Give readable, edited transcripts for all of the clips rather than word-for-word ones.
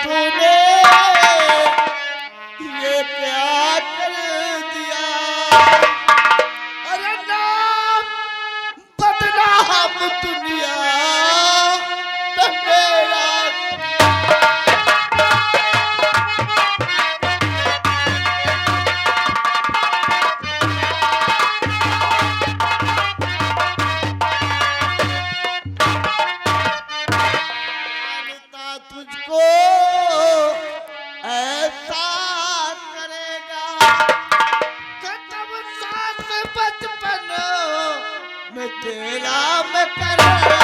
तूने ये क्या कर दिया। अरे नाम बदनाम दुनिया पे मेरा। तुझको ऐसा करेगा खत्म साथ बचपन में तेरा मैं करेगा।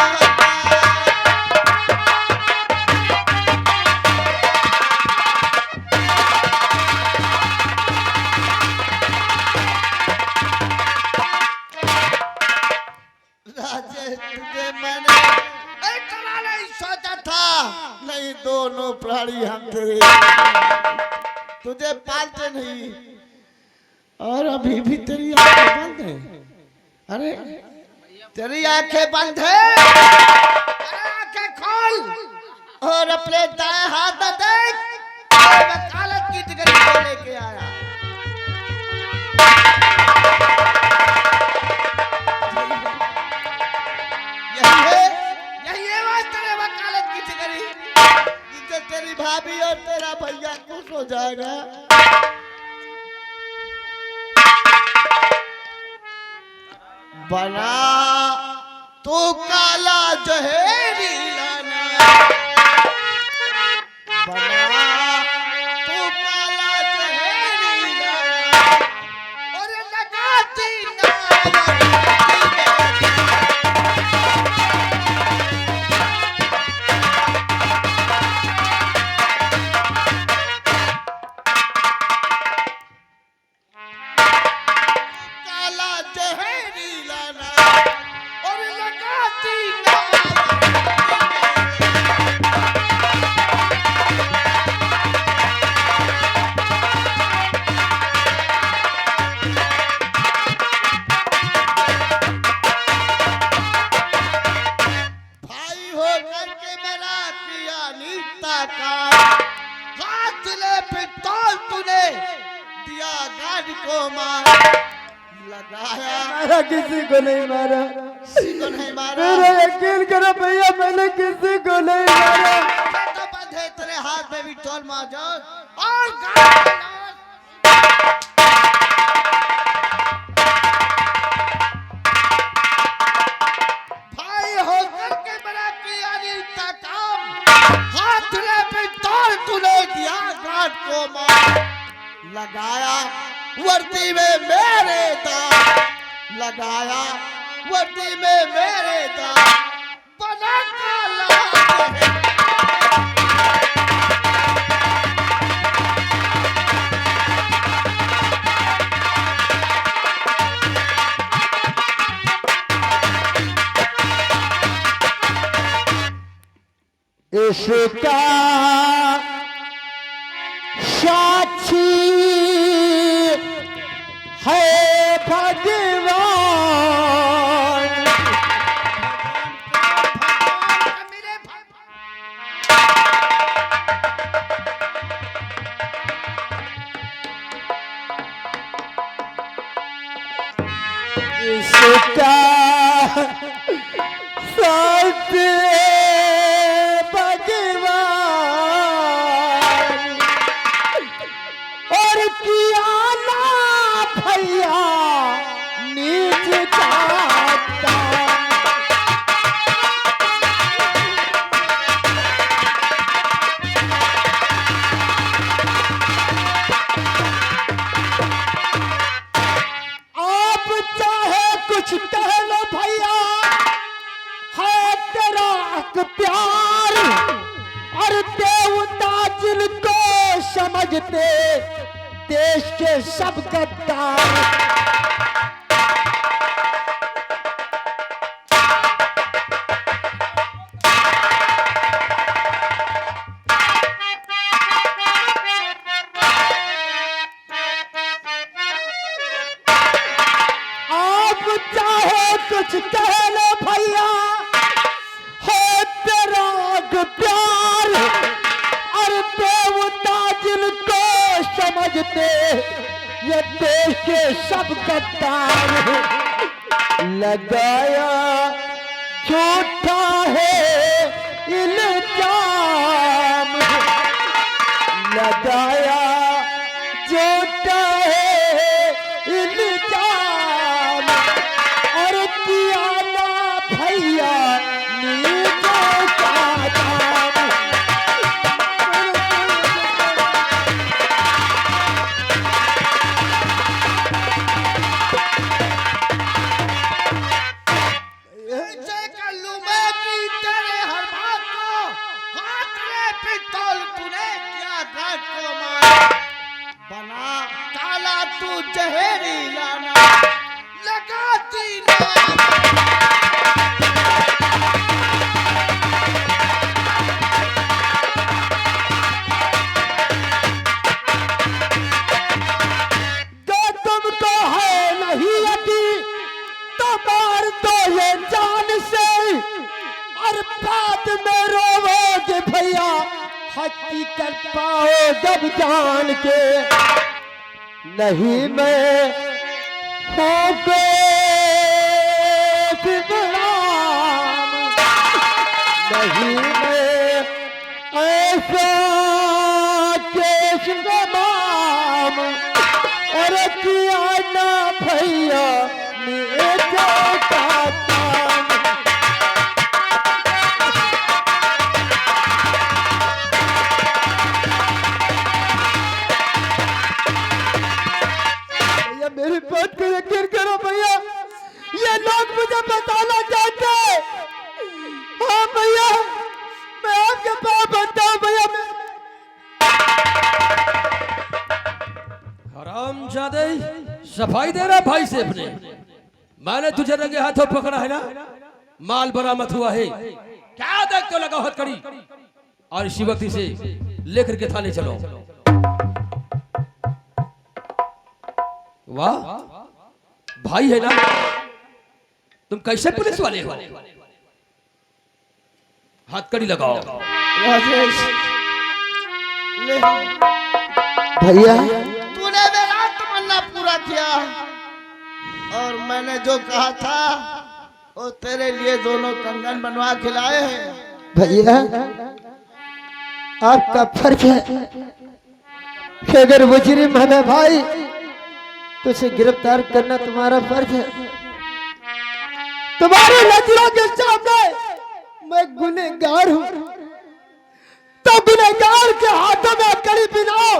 राजेश तुझे मैंने इतना नहीं सोचा था। नहीं दोनों प्राणी हम तेरे तुझे पालते नहीं और अभी भी तेरी आंखें बंद है। अरे तेरी आंखें बंद है। अरे आंखें खोल और अपने दाएं हाथ में देख। वकालत की डिग्री को लेके आया। तेरी भाभी और तेरा भैया खुश हो जाएगा। बना तू काला जहरी लाना। बना तू काला जहरी लाना और लगाती हाथ ले पिस्तौल तूने दिया गाड़ी को मार लगाया। मारा किसी को नहीं मारा। किसी को नहीं मारा। मेरा यकीन करो भैया मैंने किसी को नहीं मारा। तो बंधे तेरे हाथ में भी टोल मार जाओ और गाड़ी भाई होकर के मेरा किया नहीं था काम। हाथ ले पिस्तौल तूने दिया गार्ड को मार लगाया वर्दी में मेरे दांत। लगाया वर्दी में मेरे दांत बना काला। इसका साक्षी है भगवान। इसका साक्षी प्यार और देवता जिनको समझते देश के सब गद्दार। आप चाहे कुछ कह लो भैया, हो तेरा प्यार और समाज पे ये देश के सब गद्दार लगाया झूठा है इल्जाम, लगाया झूठा है इल्जाम, और किया ना भैया नीचे का काम। ऐसे कर लूं मैं कि तेरे हर बात को हाथ में पिस्तौल तूने क्या घाट को मार बना काला तू जहरी लाना लगाती ना। जो तुमको है नहीं यकी तो मार दो ये जान से, और बाद में रोवोगे भैया हकीकत पाओ जब जान के। नहीं मैं हूँ कोई गुलाम, नहीं मैं ऐसा केश गमाम, और किया ना भैया नीचे का काम। भैया मेरी बात को यकीन करो भैया, ये लोग मुझे बताना चाहते हैं। हाँ भैया मैं आपके पास बनता हूँ भैया। हरामजादे, सफाई दे रहा भाई से अपने। मैंने तुझे रंगे हाथों पकड़ा है ना, माल बरामद हुआ है, क्या देखते हो लगा हथकड़ी, और इसी वक्त इसे लेकर के थाने चलो। वाह भाई है ना, तुम कैसे पुलिस वाले हो? हथकड़ी लगाओ। राजेश ले भैया तूने मेरा तमन्ना पूरा किया, और मैंने जो कहा था वो तेरे लिए दोनों कंगन बनवा खिलाए हैं। भैया आपका फर्ज है कि अगर मुजरिम है मैं भाई तो उसे गिरफ्तार करना तुम्हारा फर्ज है। तुम्हारी नजरों के सामने मैं गुनहगार हूँ, तो गुनहगार के हाथों में कड़ी पिनाओ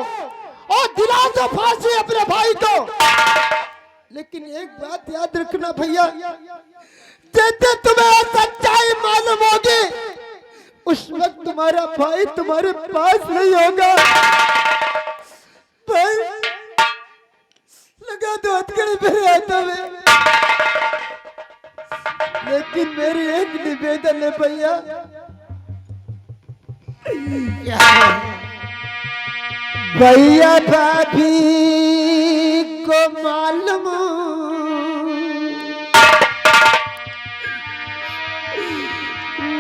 और दिला दो फांसी अपने भाई को। लेकिन एक बात याद रखना भैया, जैसे तुम्हें सच्चाई मालूम होगी उस वक्त तुम्हारा भाई तुम्हारे पास नहीं होगा। भाई लगा दो हथकड़ी मेरे हाथों में, लेकिन मेरी एक निवेदन है भैया, भैया भाभी को मालूम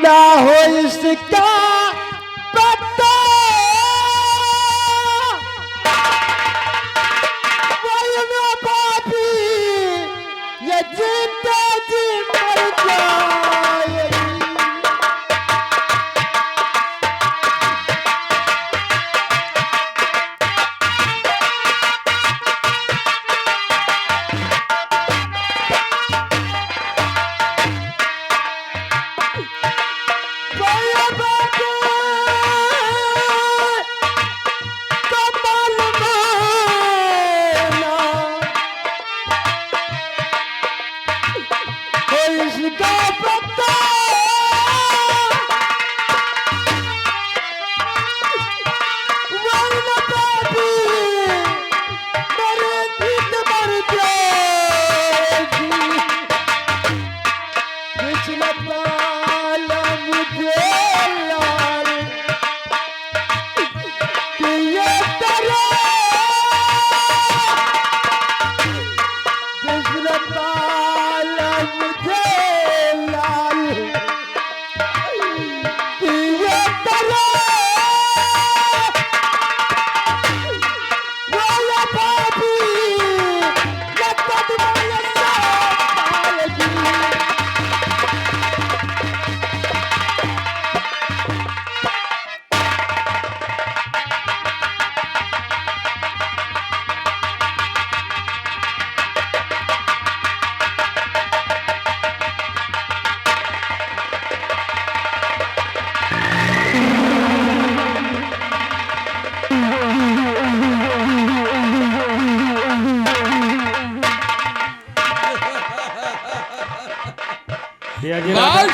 ना हो इसका पता, भैया भाभी ये जिंदा जी मर जाएगी। भैया बाबू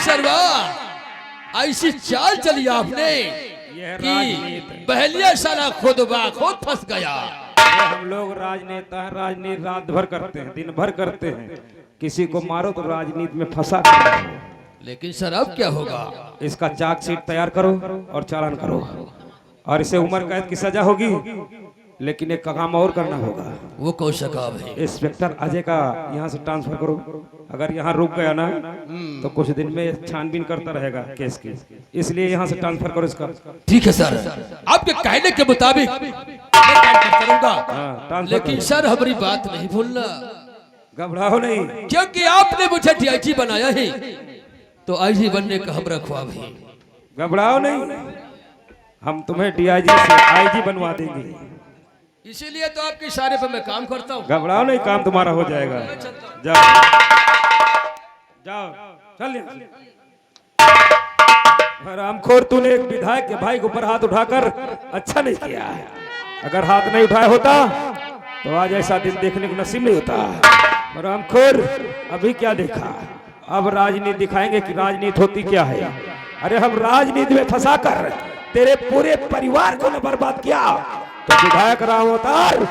सरवा ऐसी चाल चली आपने कि बहलिया साला खुद खुद फंस गया। हम लोग राजनेता हैं, राजनीति रात भर करते हैं, दिन भर करते हैं। किसी को मारो तो राजनीति में फंसा कर। लेकिन सर अब क्या होगा? इसका चार्जशीट तैयार करो और चालान करो, और इसे उम्र कैद की सजा होगी। लेकिन एक काम और करना होगा। वो कौन सा काम है? इंस्पेक्टर अजय का यहाँ से ट्रांसफर करो। अगर यहाँ रुक गया ना तो कुछ दिन में छानबीन करता रहेगा केस की, इसलिए यहाँ से ट्रांसफर करो इसका। ठीक है सर, आपके कहने के मुताबिक मैं ट्रांसफर करूंगा। लेकिन सर हमारी बात नहीं भूलना। घबराओ नहीं, क्योंकि आपने मुझे डीआईजी बनाया है तो आईजी बनने का हमरा ख्वाब है। घबराओ नहीं, हम तुम्हें डीआईजी से आईजी बनवा देंगे। इसीलिए तो आपके इशारे पर मैं काम करता हूँ। घबराओ नहीं, काम तुम्हारा हो जाएगा। जाओ जाओ, चल। हरामखोर, तूने एक विधायक के भाई के ऊपर हाथ उठाकर अच्छा नहीं किया। अगर हाथ नहीं उठाया होता तो आज ऐसा दिन देखने को नसीब नहीं होता। हरामखोर, अभी क्या देखा? अब राजनीति दिखाएंगे कि राजनीति होती क्या है। अरे हम राजनीति में फंसाकर तेरे पूरे परिवार को न बर्बाद किया तो विधायक राम अवतार।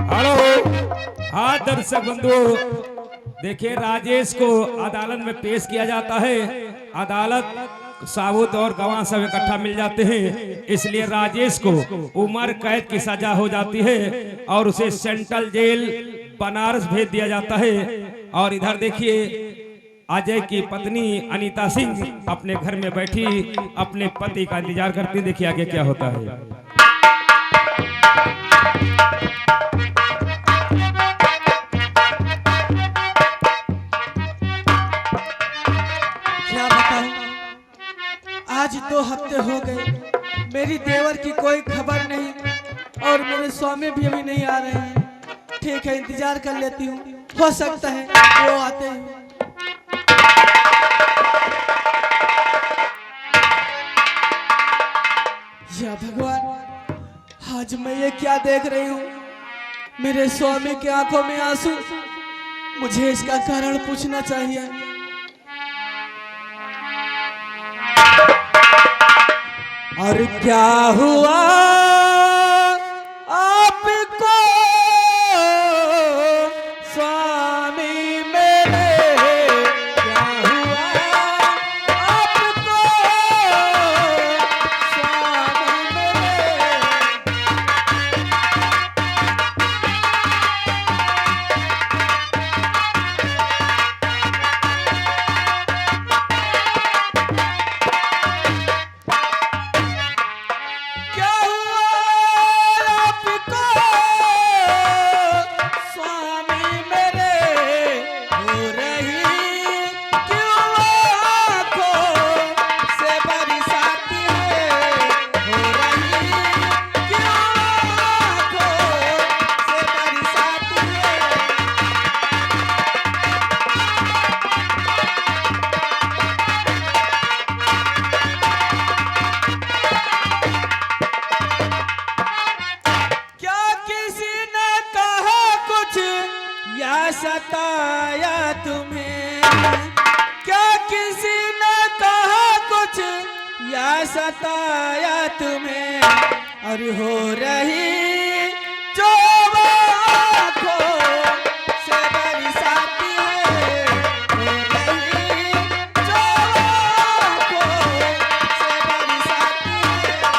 हेलो, हाँ दर्शक बंधुओं, देखिए राजेश को अदालत में पेश किया जाता है। अदालत साबुत और गवाह सब इकट्ठा मिल जाते हैं, इसलिए राजेश को उम्र कैद की सजा हो जाती है और उसे सेंट्रल जेल बनारस भेज दिया जाता है। और इधर देखिए अजय की पत्नी अनीता सिंह अपने घर में बैठी अपने पति का इंतजार करती। देखिए आगे क्या होता है। क्या बताऊं, आज 2 हफ्ते हो गए, मेरी देवर की कोई खबर नहीं और मेरे स्वामी भी अभी नहीं आ रहे हैं। ठीक है, इंतजार कर लेती हूँ, हो सकता है वो आते हैं। या भगवान, आज मैं ये क्या देख रही हूँ? मेरे स्वामी की आंखों में आंसू। मुझे इसका कारण पूछना चाहिए। और क्या हुआ आपको स्वामी मेरे? क्या हुआ आपको स्वामी मेरे? क्या हुआ आपको स्वामी मेरे? हो रही क्यों आँखों से बरसाती है? हो रही क्यों आँखों से बरसाती है? क्या किसी ने कहा कुछ या सताया तुम्हें? क्या किसी ने कहा कुछ या सताया तुम्हें? और हो रही जो आँखों से बरसाती है, हो रही जो आँखों से बरसाती है।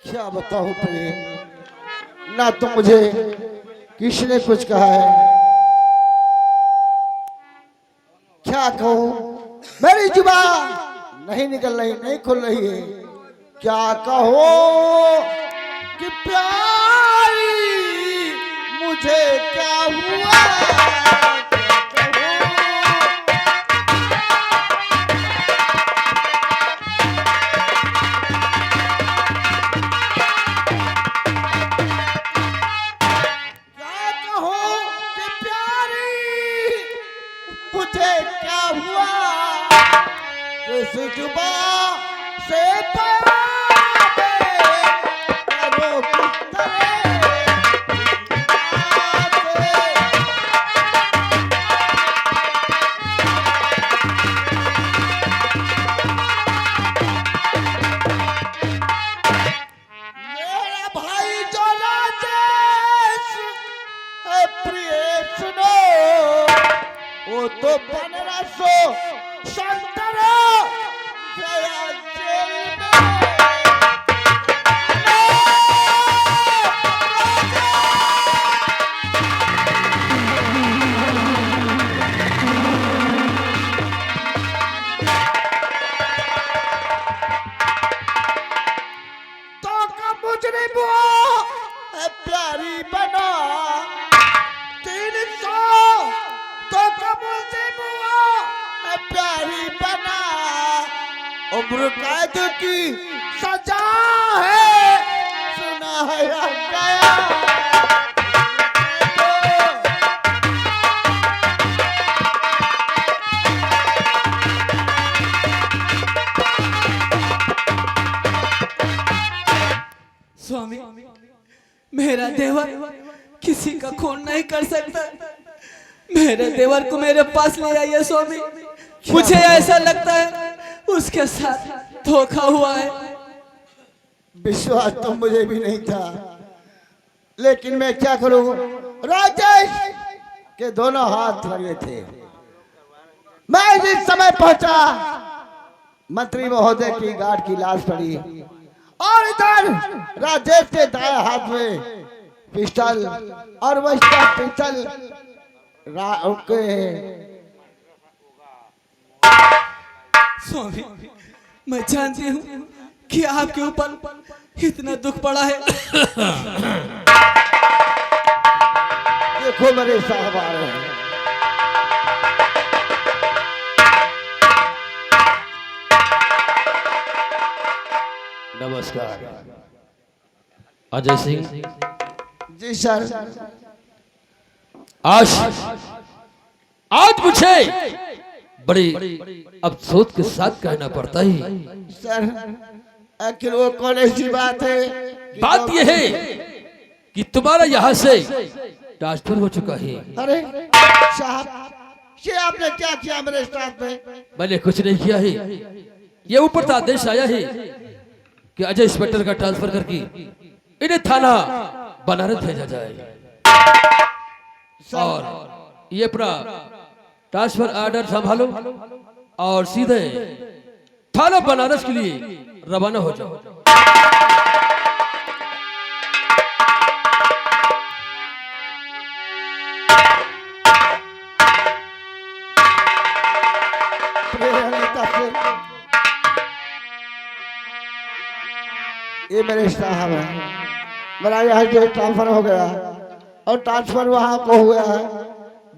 क्या बताऊं प्रेम, ना तो मुझे किसने कुछ कहा है, क्या कहूं? मेरी जुबान नहीं निकल रही, नहीं खुल रही है। क्या कहो कि प्यारी मुझे क्या हुआ? जुबा से पावे करो किस तरह मेरा भाई जो राजेश है प्रिय सुनो वो तो 1517 गया जेल में तो का मुजरिम हुआ है प्यारी बना 300 तो का मुजरिम हुआ है प्यारी बना उम्र कैद की सजा है सुनाया गया स्वामी मेरा देवर किसी का खून नहीं कर सकता। मेरे देवर को मेरे पास ले आइए स्वामी। मुझे ऐसा लगता है उसके साथ धोखा हुआ है। विश्वास तो मुझे भी नहीं था लेकिन मैं क्या करूं राजेश के दोनों हाथ लगे थे। मैं जिस समय पहुंचा मंत्री महोदय की गार्ड की लाश पड़ी और इधर राजेश के दाएं हाथ में पिस्टल और वह पिस्टल उनके स्वामी मैं जानती हूँ कि आपके ऊपर इतना दुख पड़ा है। देखो मेरे साहब आ रहे हैं। नमस्कार अजय सिंह। जी सर। आज मुझे बड़ी अफसोस के साथ कहना पड़ता है सर आखिर वो कौन ऐसी बात है बात यह है कि तुम्हारा यहाँ से ट्रांसफर हो चुका है। अरे साहब ये आपने क्या किया मेरे स्टाफ में? मैंने कुछ नहीं किया है। ये ऊपर से आदेश आया है कि अजय इंस्पेक्टर का ट्रांसफर करके इन्हें थाना बनारस भेजा जाए और ये अपना ट्रांसफर ऑर्डर संभालो और सीधे थाना बनारस के लिए रवाना हो जाओ। ये मेरे साहब है। मेरा यहाँ से ट्रांसफर हो गया और ट्रांसफर वहाँ को हुआ है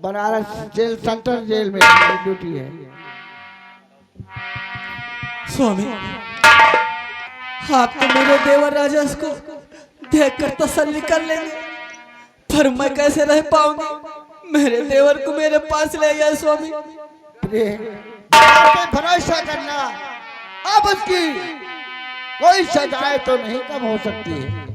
बनारस जेल सेंट्रल जेल में ड्यूटी है। स्वामी आप तो मेरे देवर राजेश को देखकर तसल्ली कर लेंगे पर मैं कैसे रह पाऊंगी। मेरे देवर को मेरे पास ले गया स्वामी। पे भरोसा करना अब उसकी कोई सजाएं तो नहीं कम हो सकती है।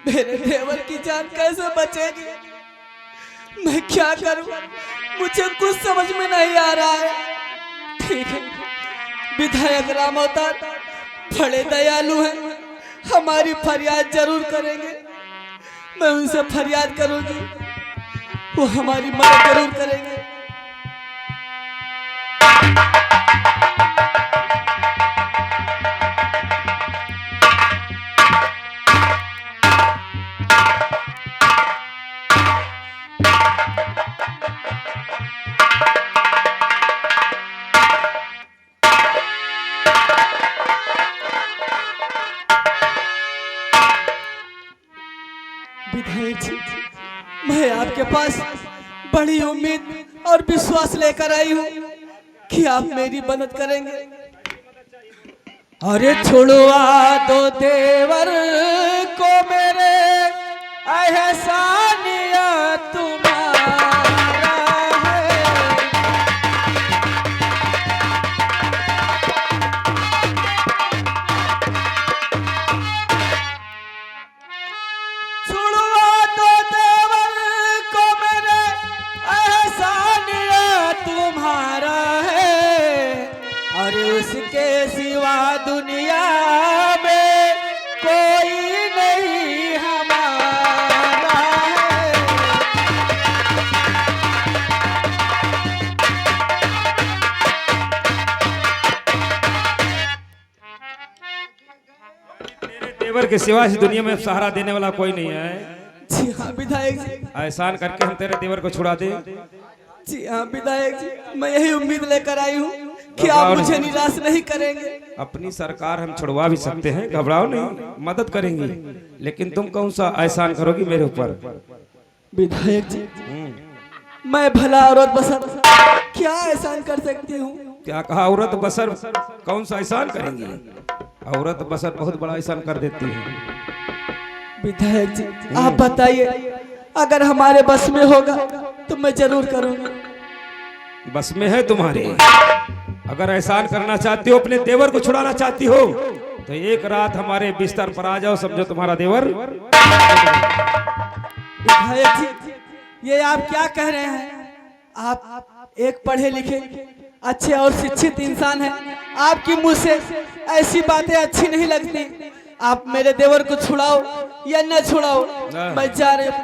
मेरे देवर की जान कैसे बचेगी? मैं क्या करूं? मुझे कुछ समझ में नहीं आ रहा है। ठीक है, विधायक राम अवतार बड़े दयालु हैं, हमारी फरियाद जरूर करेंगे। मैं उनसे फरियाद करूंगी, वो हमारी मदद जरूर करेंगे। बड़ी उम्मीद और विश्वास लेकर आई हूँ कि आप मेरी मदद करेंगे। अरे छुड़वा दो देवर को मेरे एहसानिया तुम्हारा है। छुड़वा दो देवर को मेरे एहसानिया तुम्हारा है। अरे उसके सिवा दुनिया में कोई नहीं हमारा है। तेरे देवर के सिवा इस दुनिया में सहारा देने वाला कोई नहीं है। जी हाँ विधायक जी। एहसान करके हम तेरे देवर को छुड़ा दे। जी हाँ विधायक जी, मैं यही उम्मीद लेकर आई हूँ कि आप मुझे निराश नहीं करेंगे। अपनी सरकार हम छुड़वा भी सकते हैं, घबराओ नहीं, मदद करेंगे। लेकिन तुम कौन सा एहसान करोगी मेरे ऊपर? विधायक जी, मैं भला औरत बसर क्या एहसान कर सकती हूँ? क्या कहा? औरत बसर कौन सा एहसान करेंगी? औरत बसर बहुत बड़ा एहसान कर देती है। विधायक जी आप बताइए, अगर हमारे बस में होगा तो मैं जरूर करूँगा। बस में है तुम्हारे? अगर एहसान करना चाहती हो, अपने देवर को छुड़ाना चाहती हो, तो एक रात हमारे बिस्तर पर आ जाओ, समझो तुम्हारा देवर। विधायक जी ये आप क्या कह रहे हैं? आप एक पढ़े लिखे अच्छे और शिक्षित इंसान हैं, आपकी मुंह से ऐसी बातें अच्छी नहीं लगती। आप मेरे देवर को छुड़ाओ या न छुड़ाओ, मैं जा रही हूँ।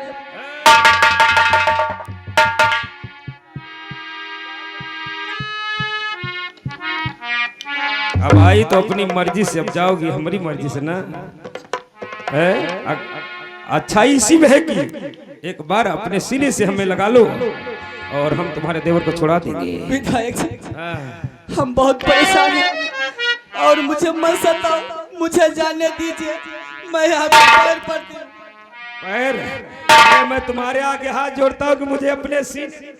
अब आई तो अपनी मर्जी से, अब जाओगी हमारी मर्जी से ना है। अच्छाई इसी में है कि एक बार अपने सीने से हमें लगा लो और हम तुम्हारे देवर को छुड़ा देंगे। विधायक जी हम बहुत परेशान हैं और मुझे मत सताओ, मुझे जाने दीजिए, मैं आपके पैर पड़ती हूँ। पैर? मैं तुम्हारे आगे हाथ जोड़ता हूँ कि मुझे अपने सीने।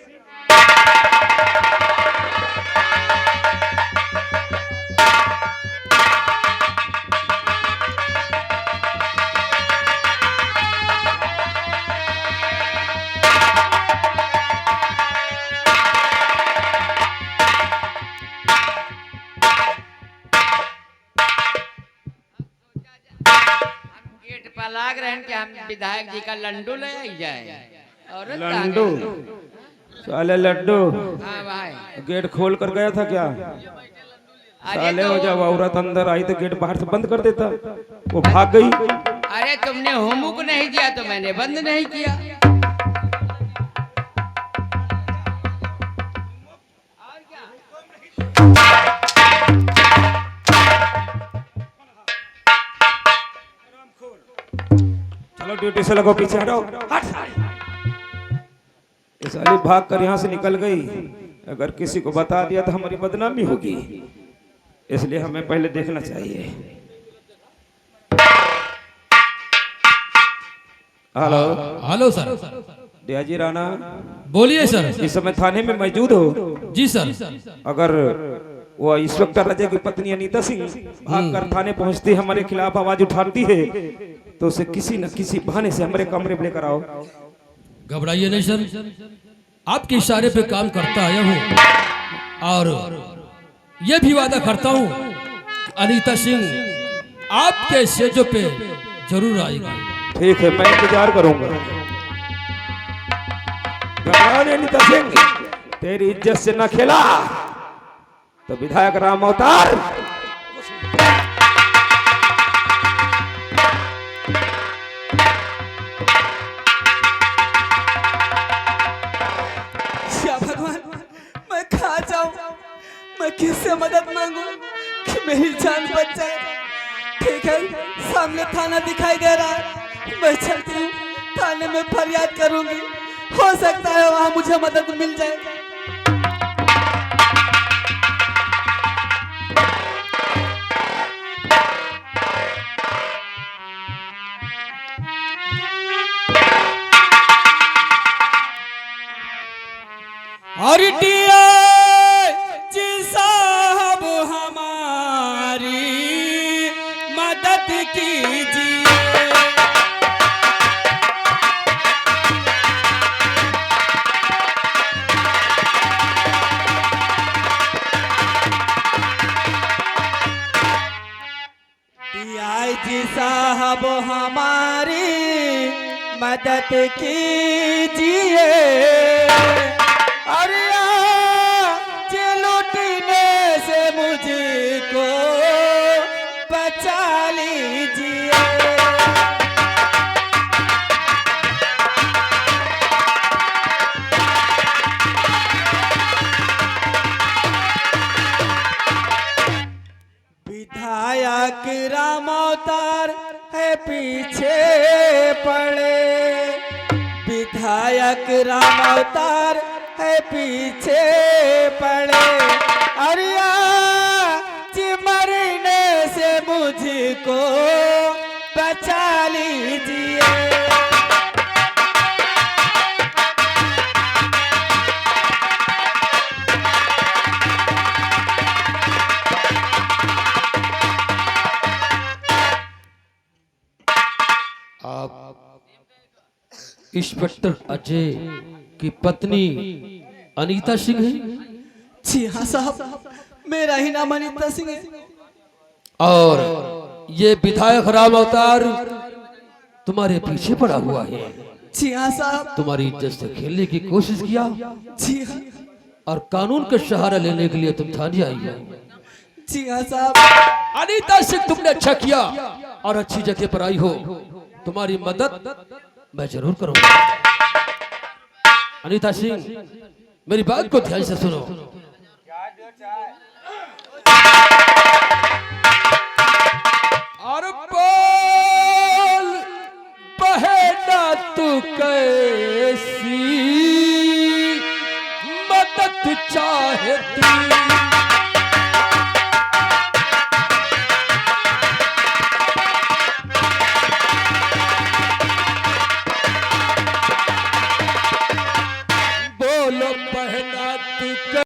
गेट पर लाग रहे हैं कि हम विधायक जी का लड्डू ले आई जाए। और लड्डू? साले लड्डू हाँ भाई, गेट खोल कर गया था क्या? साले हो जब औरत अंदर आई तो गेट बाहर से बंद कर देता, वो भाग गई। अरे तुमने होमवर्क नहीं किया तो मैंने बंद नहीं किया। चलो ड्यूटी से लगो, पीछे हटो। ये साली भाग कर यहाँ से निकल गई, अगर किसी को बता दिया तो हमारी बदनामी होगी, इसलिए हमें पहले देखना चाहिए। Hello hello sir. डियाजी राणा बोलिए सर। इस समय थाने में मौजूद हो? जी सर। अगर वो इंस्पेक्टर अजय की पत्नी अनीता सिंह भागकर थाने पहुंचती, हमारे खिलाफ आवाज उठाती है, तो उसे किसी न किसी बहाने से हमारे कमरे में लेकर आओ। घबराइए नहीं सर, आपके इशारे पे काम करता आया हूँ और ये भी वादा करता हूँ अनीता सिंह आपके स्टेजों पे जरूर आएगी। ठीक है, मैं इंतजार करूंगा। घबराओ नहीं अनीता सिंह, तेरी इज्जत से न खेला तो विधायक राम अवतार। या भगवान, मैं कहाँ जाऊँ, मैं किससे मदद मांगू कि मेरी जान बच जाए। ठीक है, सामने थाना दिखाई दे रहा है, मैं चलती हूँ, थाने में फरियाद करूंगी, हो सकता है वहाँ मुझे मदद मिल जाए। साहब हमारी मदद कीजिए, अरे आज लूटने से मुझको बचा लीजिए। विधायक राम अवतार है पीछे पड़े, विधायक राम अवतार है पीछे पड़े, अरे आज मरने से मुझको बचा लीजिए। आप इंस्पेक्टर अजय की पत्नी अनीता सिंह है? जी हाँ साहब, मेरा ही नाम अनीता सिंह है। और ये विधायक राम अवतार तुम्हारे पीछे पड़ा हुआ है। जी हाँ साहब। तुम्हारी इज्जत से खेलने की कोशिश किया जी हाँ। और कानून का सहारा लेने के लिए तुम थाने आई हो। जी हाँ साहब। अनीता सिंह तुमने अच्छा किया और अच्छी जगह पर आई हो। तुम्हारी मदद मैं जरूर करूंगा। अनीता सिंह, मेरी बात को ध्यान से सुनो। और बोल बहेना तू कैसी मदद चाहती।